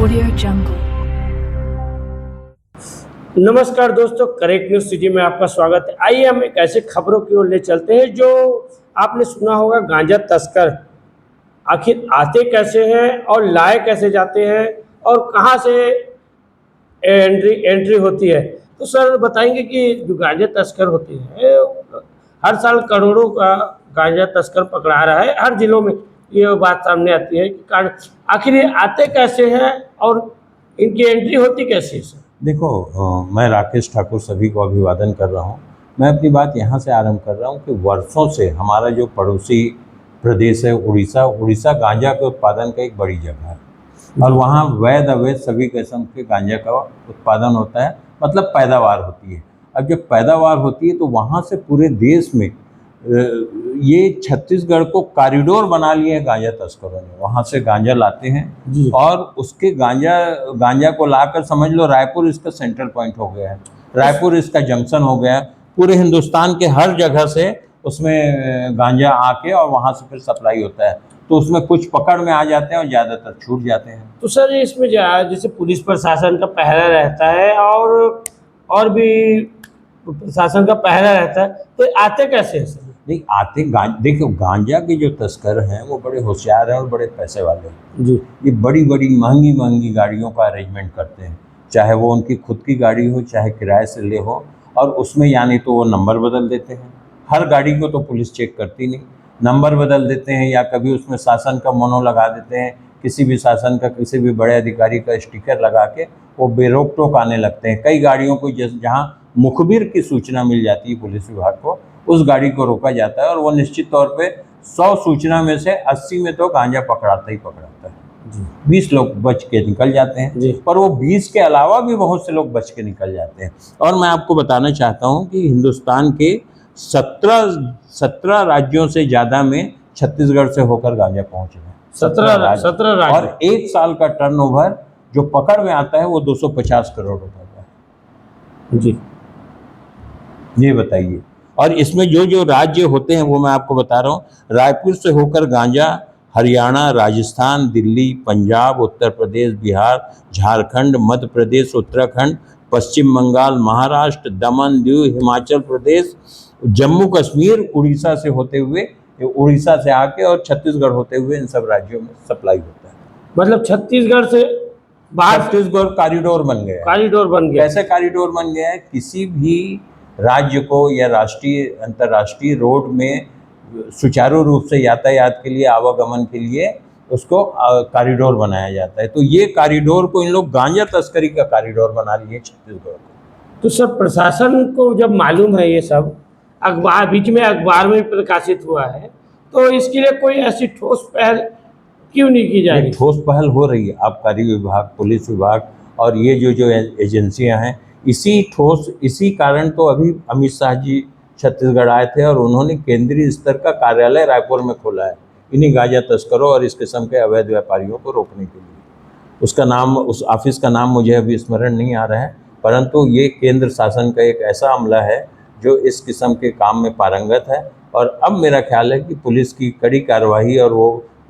Audio Jungle। नमस्कार दोस्तों, correct news city में आपका स्वागत है। आइए हम एक ऐसे खबरों की ओर ले चलते हैं जो आपने सुना होगा। गांजा तस्कर आखिर आते कैसे हैं और लाए कैसे जाते हैं और कहां से एंट्री होती है। तो सर बताएंगे कि जो गांजा तस्कर होते हैं, हर साल करोड़ों का गांजा तस्कर पकड़ा रहा है। हर जिलों में ये बात सामने आती है कि आखिर ये आते कैसे हैं और इनकी एंट्री होती कैसे है सर। देखो, मैं राकेश ठाकुर सभी को अभिवादन कर रहा हूँ। मैं अपनी बात यहाँ से आरंभ कर रहा हूँ कि वर्षों से हमारा जो पड़ोसी प्रदेश है उड़ीसा गांजा के उत्पादन का एक बड़ी जगह है और वहाँ वैध अवैध सभी किस्म के गांजा का उत्पादन होता है, मतलब पैदावार होती है। अब जब पैदावार होती है तो वहाँ से पूरे देश में ये छत्तीसगढ़ को कॉरिडोर बना लिए हैं गांजा तस्करों ने। वहाँ से गांजा लाते हैं और उसके गांजा को लाकर समझ लो रायपुर इसका सेंट्रल पॉइंट हो गया है, रायपुर इसका जंक्शन हो गया है। पूरे हिंदुस्तान के हर जगह से उसमें गांजा आके और वहाँ से फिर सप्लाई होता है। तो उसमें कुछ पकड़ में आ जाते हैं और ज़्यादातर छूट जाते हैं। तो सर इसमें जैसे पुलिस प्रशासन का पहरा रहता है और भी प्रशासन का पहरा रहता है, तो आते कैसे हैं सर? नहीं आते देखो, गांजा के जो तस्कर हैं वो बड़े होशियार हैं और बड़े पैसे वाले हैं जी। ये बड़ी बड़ी महंगी गाड़ियों का अरेंजमेंट करते हैं, चाहे वो उनकी खुद की गाड़ी हो चाहे किराए से ले हो। और उसमें यानी तो वो नंबर बदल देते हैं। हर गाड़ी को तो पुलिस चेक करती नहीं, नंबर बदल देते हैं या कभी उसमें शासन का मोनो लगा देते हैं। किसी भी शासन का किसी भी बड़े अधिकारी का स्टिकर लगा के वो बेरोक टोक आने लगते हैं। कई गाड़ियों को जहाँ मुखबिर की सूचना मिल जाती है पुलिस विभाग को, उस गाड़ी को रोका जाता है और वो निश्चित तौर पे 100 सूचना में से 80 में तो गांजा पकड़ाता है। 20 लोग बच के निकल जाते हैं, पर वो 20 के अलावा भी बहुत से लोग बच के निकल जाते हैं। और मैं आपको बताना चाहता हूँ कि हिंदुस्तान के 17 राज्यों से ज़्यादा में छत्तीसगढ़ से होकर गांजा पहुँच रहे हैं। 17 राज्य और एक साल का टर्नओवर जो पकड़ में आता है वो 250 करोड़ रुपए का है। जी, ये बताइए। और इसमें जो राज्य होते हैं वो मैं आपको बता रहा हूँ। रायपुर से होकर गांजा हरियाणा, राजस्थान, दिल्ली, पंजाब, उत्तर प्रदेश, बिहार, झारखंड, मध्य प्रदेश, उत्तराखंड, पश्चिम बंगाल, महाराष्ट्र, दमन दीव, हिमाचल प्रदेश, जम्मू कश्मीर, उड़ीसा से होते हुए उड़ीसा से आके और छत्तीसगढ़ होते हुए इन सब राज्यों में सप्लाई होता है। मतलब छत्तीसगढ़ से बाहर छत्तीसगढ़ कॉरिडोर बन गया। कैसे कॉरिडोर बन गया है? किसी भी राज्य को या राष्ट्रीय अंतर्राष्ट्रीय रोड में सुचारू रूप से यातायात के लिए, आवागमन के लिए उसको कॉरिडोर बनाया जाता है। तो ये कॉरिडोर को इन लोग गांजा तस्करी का कॉरिडोर बना लिए छत्तीसगढ़ को। तो सर प्रशासन को जब मालूम है ये सब, बीच में अखबार में प्रकाशित हुआ है, तो इसके लिए कोई ऐसी ठोस पहल क्यों नहीं की जा रही? ठोस पहल हो रही है। आबकारी विभाग, पुलिस विभाग और ये जो एजेंसियां हैं, इसी कारण तो अभी अमित शाह जी छत्तीसगढ़ आए थे और उन्होंने केंद्रीय स्तर का कार्यालय रायपुर में खोला है इन्हीं गांजा तस्करों और इस किस्म के अवैध व्यापारियों को रोकने के लिए। उस ऑफिस का नाम मुझे अभी स्मरण नहीं आ रहा है, परंतु ये केंद्र शासन का एक ऐसा अमला है जो इस किस्म के काम में पारंगत है। और अब मेरा ख्याल है कि पुलिस की कड़ी कार्रवाई और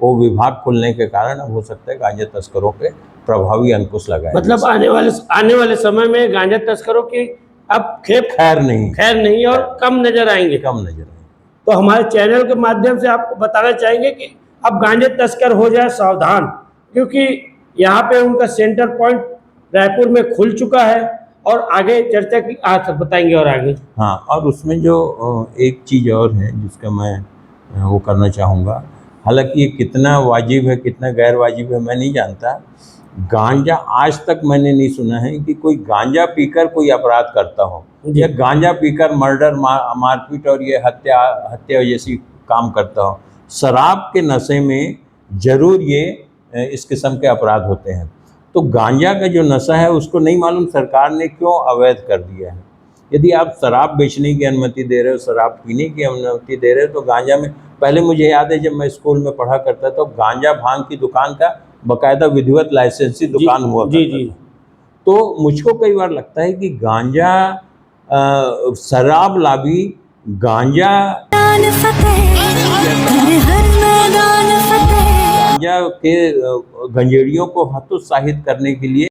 वो विभाग खुलने के कारण अब हो सकता है गांजा तस्करों पे प्रभावी अंकुश लगाए। मतलब आने वाले समय में गांजा तस्करों की अब खैर नहीं और कम नजर आएंगे। तो हमारे चैनल के माध्यम से आपको बताना चाहेंगे कि अब गांजा तस्कर हो जाए सावधान, क्योंकि यहाँ पे उनका सेंटर पॉइंट रायपुर में खुल चुका है और आगे चर्चा की बताएंगे और आगे। हाँ, और उसमें जो एक चीज़ और है जिसका मैं वो करना चाहूँगा, हालांकि ये कितना वाजिब है कितना गैर वाजिब है मैं नहीं जानता। गांजा आज तक मैंने नहीं सुना है कि कोई गांजा पीकर कोई अपराध करता हो या गांजा पीकर मर्डर, मारपीट और ये हत्या जैसी काम करता हो। शराब के नशे में जरूर ये इस किस्म के अपराध होते हैं। तो गांजा का जो नशा है उसको नहीं मालूम सरकार ने क्यों अवैध कर दिया है। यदि आप शराब बेचने की अनुमति दे रहे हो, शराब पीने की अनुमति दे रहे हो, तो गांजा में पहले मुझे याद है जब मैं स्कूल में पढ़ा करता तो गांजा भांग की दुकान का बकायदा विधिवत लाइसेंसी दुकान हुआ करता था। तो मुझको कई बार लगता है कि गांजा शराब लाभी गांजा के गंजेड़ियों को हतोत्साहित करने के लिए